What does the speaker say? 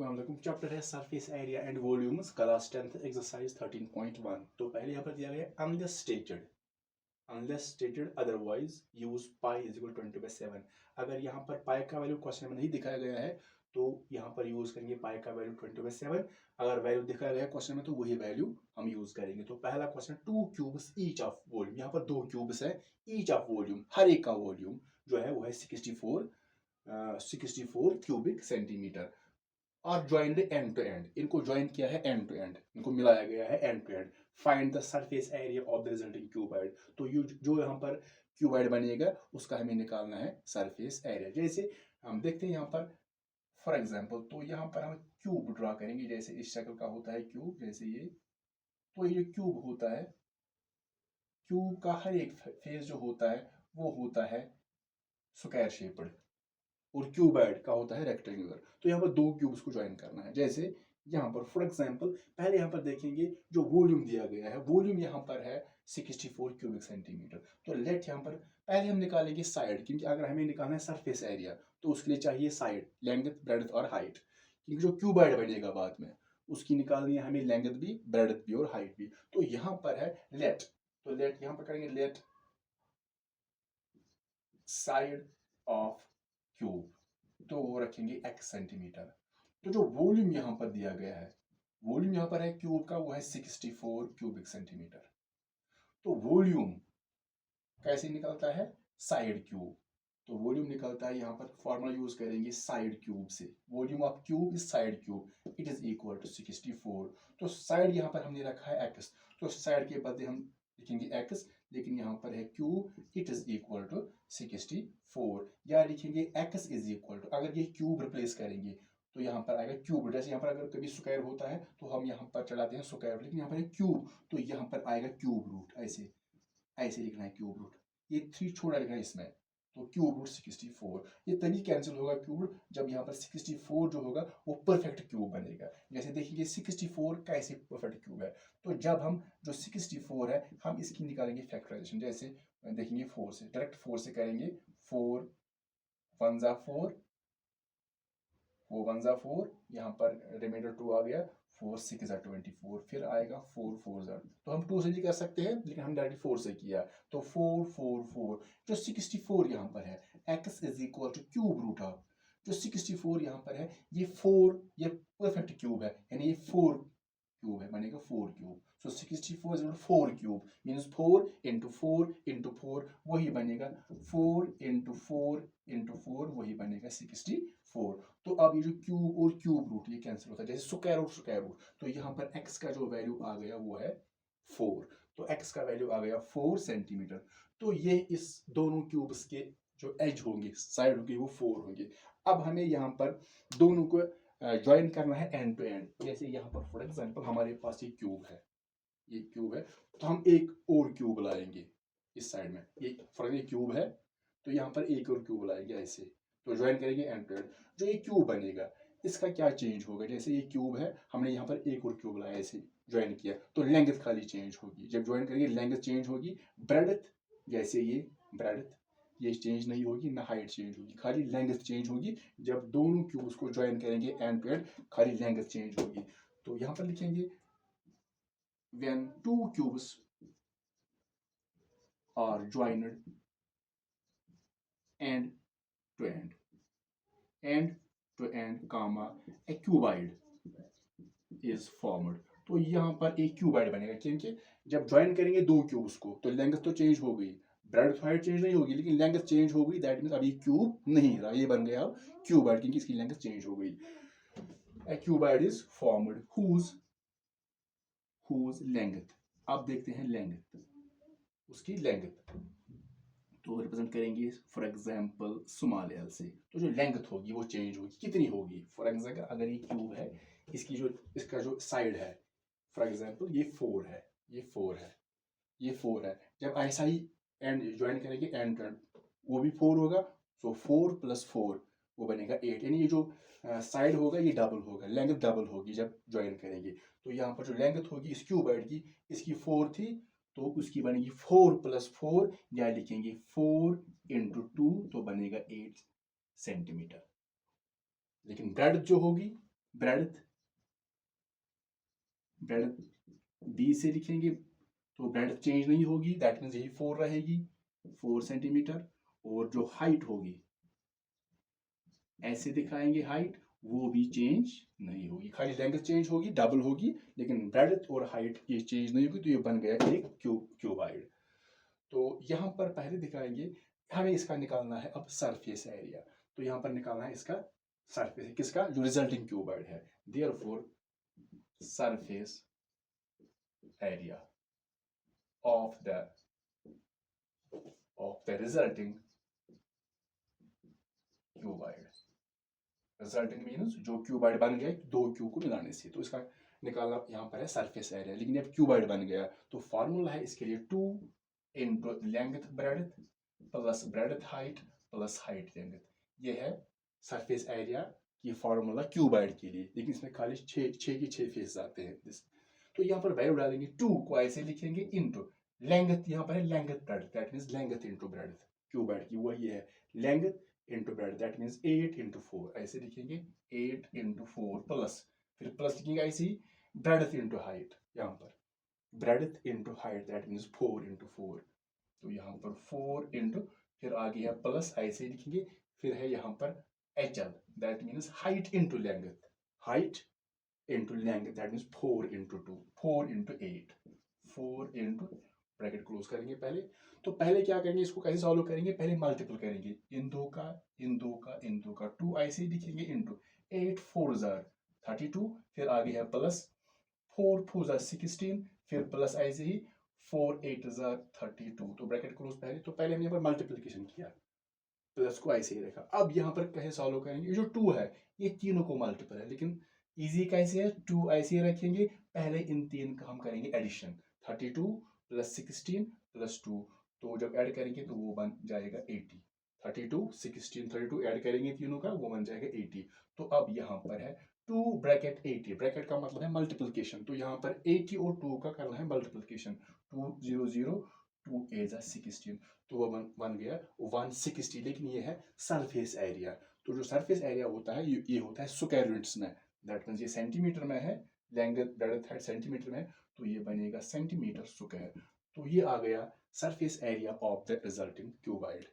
अस्सलाम वालेकुम। चैप्टर है surface area and volumes, class 10th exercise 13.1। तो पहले यहाँ पर दिया गया unless stated otherwise use pi is equal 20/7। अगर यहाँ पर पाई का वैल्यू क्वेश्चन में नहीं दिखाया गया है तो यहाँ पर यूज करेंगे पाई का वैल्यू 20/7। अगर वैल्यू दिखाया गया है क्वेश्चन में तो वही वैल्यू हम यूज करेंगे। तो पहला question, 2 cubes each of volume. यहाँ पर 2 क्यूब्स है, ईच ऑफ वॉल्यूम, हर एक का वॉल्यूम जो है वो है 64 क्यूबिक सेंटीमीटर और ज्वाइंड एंड टू एंड। इनको ज्वाइन किया है एंड टू एंड, इनको मिलाया गया है end to end. Find the surface area of the resulting cuboid. तो ये जो यहाँ पर क्यूबॉइड बनेगा उसका हमें निकालना है सरफेस एरिया। जैसे हम देखते हैं यहाँ पर फॉर एग्जांपल, तो यहाँ पर हम क्यूब ड्रा करेंगे। जैसे इस शक्ल का होता है क्यूब, जैसे ये। तो ये जो क्यूब होता है, क्यूब का हर एक फेस जो होता है वो होता है स्क्वायर शेप्ड और क्यूबॉइड का होता है रेक्टेंगुलर। तो यहाँ पर 2 क्यूब्स को ज्वाइन करना है। जैसे यहाँ पर फॉर एग्जांपल पहले यहाँ पर देखेंगे जो वॉल्यूम दिया गया है, वॉल्यूम यहाँ पर है 64 क्यूबिक सेंटीमीटर। तो लेट यहाँ पर पहले हम निकालेंगे साइड, क्योंकि अगर हमें निकालना है सरफेस एरिया तो उसके लिए चाहिए साइड, लेंथ, ब्रेड्थ और हाइट। क्योंकि जो क्यूबॉइड बनेगा बाद में उसकी निकालनी है हमें लेंथ भी, ब्रेड्थ भी और हाइट भी। तो यहाँ पर है लेट, तो लेट यहाँ पर करेंगे लेट साइड ऑफ क्यूब, तो वो रखेंगे x सेंटीमीटर। तो जो वॉल्यूम यहाँ पर दिया गया है, वॉल्यूम यहाँ पर है क्यूब का, वो है 64 क्यूबिक सेंटीमीटर। तो वॉल्यूम कैसे निकलता है, साइड क्यूब। तो वॉल्यूम निकलता है, यहाँ पर फॉर्मूला यूज करेंगे साइड क्यूब से। Volume of cube is side cube, it is equal to 64। तो साइड यहाँ पर हमने रखा है x, तो साइड के बदले हम लिखेंगे x, लेकिन यहाँ पर है cube, it is equal to 64। या लिखेंगे x इज इक्वल टू, अगर ये क्यूब रिप्लेस करेंगे तो यहाँ पर आएगा क्यूब। जैसे यहाँ पर अगर कभी स्क्वायर होता है तो हम यहाँ पर चलाते हैं स्क्वायर, लेकिन यहाँ पर है क्यूब तो यहाँ पर आएगा क्यूब रूट। ऐसे ऐसे लिखना है क्यूब रूट, ये 3 छोड़ा लिखना है इसमें। तो क्यूब रूट 64, ये तभी कैंसिल होगा क्यूब रूट जब यहाँ पर 64 जो होगा वो परफेक्ट क्यूब बनेगा। जैसे देखिए 64 कैसे परफेक्ट क्यूब है, तो जब हम जो 64 है हम इसकी निकालेंगे फैक्टराइजेशन। जैसे देखेंगे 4 से, डायरेक्ट 4 से करेंगे। 4 1 जा 4, 4 1 जा 4, यहाँ पर रिमाइंडर 2 आ गया, 4 6 जा 24, फिर आएगा 4 4 जा। तो हम 2 से भी कर सकते हैं लेकिन हम डायरेक्ट 4 से किया। तो 4 4 4, जो 64 यहाँ पर है, x is equal to cube root of जो 64 यहाँ पर है, ये 4, ये परफेक्ट क्यूब है, यानी ये 4 क्यूब है, बनेगा 4 cube. So 64 is 4 cube means 4 into 4 into 4 वही बनेगा 4 इंटू 4 इंटू 4 वही बनेगा 64। तो अब ये जो क्यूब और क्यूब रूट ये कैंसिल होता है, जैसे स्क्वायर रूट। तो यहाँ पर x का जो वैल्यू आ गया वो है 4। तो x का वैल्यू आ गया 4 सेंटीमीटर। तो ये इस दोनों क्यूब्स के जो एज होंगे, साइड होंगे, वो 4 होंगे। अब हमें यहाँ पर दोनों को ज्वाइन करना है एंड टू एंड। जैसे यहाँ पर फॉर एग्जांपल हमारे पास ये क्यूब है, ये क्यूब है, तो हम एक और क्यूब लाएंगे इस साइड में। ये फॉर ये क्यूब है तो यहाँ पर एक और क्यूब लाएंगे ऐसे। तो ज्वाइन करेंगे एंड टू एंड। जो ये क्यूब बनेगा इसका क्या चेंज होगा, जैसे ये क्यूब है हमने यहाँ पर एक और क्यूब लाया, ऐसे ज्वाइन किया तो लेंथ खाली चेंज होगी। जब ज्वाइन करेंगे लेंथ चेंज होगी, ब्रेडथ जैसे ये ब्रेडथ ये चेंज नहीं होगी, ना हाइट चेंज होगी, खाली लेंथ चेंज होगी। जब दोनों क्यूब्स को ज्वाइन करेंगे एंड टू एंड, खाली लेंथ चेंज होगी। तो यहाँ पर लिखेंगे when 2 cubes are joined end to end comma a cuboid is formed। तो यहाँ पर एक क्यूबॉइड बनेगा, क्योंकि जब ज्वाइन करेंगे 2 क्यूब्स को तो लेंथ तो चेंज हो गई, ब्रेडथ हाइट चेंज नहीं होगी, लेकिन लेंथ चेंज हो गई। दैट मींस अभी क्यूब नहीं रहा, ये बन गया अब क्यूबॉइड, क्योंकि इसकी लेंथ चेंज हो गई। A cuboid is formed whose length, अब देखते हैं लेंथ, उसकी लेंथ तो रिप्रेजेंट करेंगे फॉर एग्जांपल स्मॉल एल से। तो जो लेंथ होगी वो चेंज होगी, कितनी होगी। फॉर एग्जांपल अगर ये क्यूब है, इसकी जो इसका जो साइड है, फॉर एग्जांपल ये 4 है, ये 4 है, ये 4 है। जब ऐसा ही एंड ज्वाइन करेंगे एंड वो भी 4 होगा, सो 4 + 4 वो बनेगा 8। यानी ये जो साइड होगा ये डबल होगा, लेंथ डबल होगी जब ज्वाइन करेंगे। तो यहाँ पर जो लेंथ होगी इस क्यूबॉइड की, इसकी 4 थी तो उसकी बनेगी 4 + 4, या लिखेंगे 4 × 2 तो बनेगा 8 सेंटीमीटर। लेकिन ब्रेडथ जो होगी ब्रेडथ ब्रेडथ बी से लिखेंगे तो ब्रेडथ चेंज नहीं होगी, दैट मीन्स यही 4 रहेगी, 4 सेंटीमीटर। और जो हाइट होगी ऐसे दिखाएंगे, हाइट वो भी चेंज नहीं होगी, खाली लेंथ चेंज होगी, डबल होगी, लेकिन ब्रेडथ और हाइट ये चेंज नहीं होगी। तो ये बन गया एक क्यूबाइड। तो यहाँ पर पहले दिखाएंगे, हमें इसका निकालना है अब सरफेस एरिया। तो यहाँ पर निकालना है इसका सरफेस, किसका, जो रिजल्टिंग क्यूबाइड है। Therefore surface area of the resulting cuboid. Resulting means जो क्यूबाइड बन गया दो क्यूब को मिलाने से, तो इसका निकालना यहाँ पर है सरफेस एरिया। लेकिन अब क्यूबाइड बन गया तो फॉर्मूला है इसके लिए 2 into length breadth plus breadth height plus height length. ये है सरफेस एरिया की फॉर्मूला क्यूबाइड के लिए। लेकिन इसमें खाली 6 के 6 फेस आते हैं। तो यहाँ पर वैल्यू डालेंगे, 2 को ऐसे लिखेंगे इंटू लेंथ, यहाँ पर है length breadth, that means length into breadth cuboid की वही है length into breadth, that means 8 into 4 ऐसे लिखेंगे, 8 इंटू 4 प्लस, फिर प्लस लिखेंगे ऐसे ही ब्रेडथ इंटू हाइट, यहाँ पर breadth into height that means 4 into 4। तो यहाँ पर 4 इंटू, फिर आगे है प्लस ऐसे लिखेंगे, फिर है यहाँ पर HL that means height into length, height into length that means 4 into 2, 4 into 8, 4 into, bracket close करेंगे पहले। तो पहले क्या करेंगे, इसको कैसे सॉल्व करेंगे, पहले मल्टीपल करेंगे, इन दो का इन दो का इन दो का 2 ऐसे ही लिखेंगे इंटू 8 4 जार 32, फिर आगे है प्लस 4 4 जार 16, फिर प्लस ऐसे ही 4 8 जार 32। तो ब्रैकेट क्लोज पहले, तो पहले हमने यहाँ पर मल्टीप्लिकेशन किया, प्लस को ऐसे ही रखा। अब यहाँ पर कैसे सॉल्व करेंगे, ये जो 2 है ये तीनों को मल्टीपल है, लेकिन इजी कैसे है, 2 ऐसे ही रखेंगे, पहले इन तीन का हम करेंगे एडिशन, 32 प्लस 16 प्लस 2, तो जब ऐड करेंगे तो वो बन जाएगा 80, 32 16 32 ऐड करेंगे तीनों का, वो बन जाएगा 80। तो अब यहाँ पर है 2 ब्रैकेट 80, ब्रैकेट का मतलब है मल्टीप्लिकेशन, तो यहाँ पर 80 और 2 का करना है मल्टीप्लिकेशन, 2 0 0 2 8 16, तो वो बन गया 160। लेकिन ये है सरफेस एरिया। तो जो सरफेस एरिया होता है ये होता है स्क्वायर यूनिट्स में, दैट मीन्स ये सेंटीमीटर में है, लेंथ ब्रेडथ हाइट सेंटीमीटर में, तो ये बनेगा सेंटीमीटर स्क्वायर। तो ये आ गया surface area of the resulting cuboid.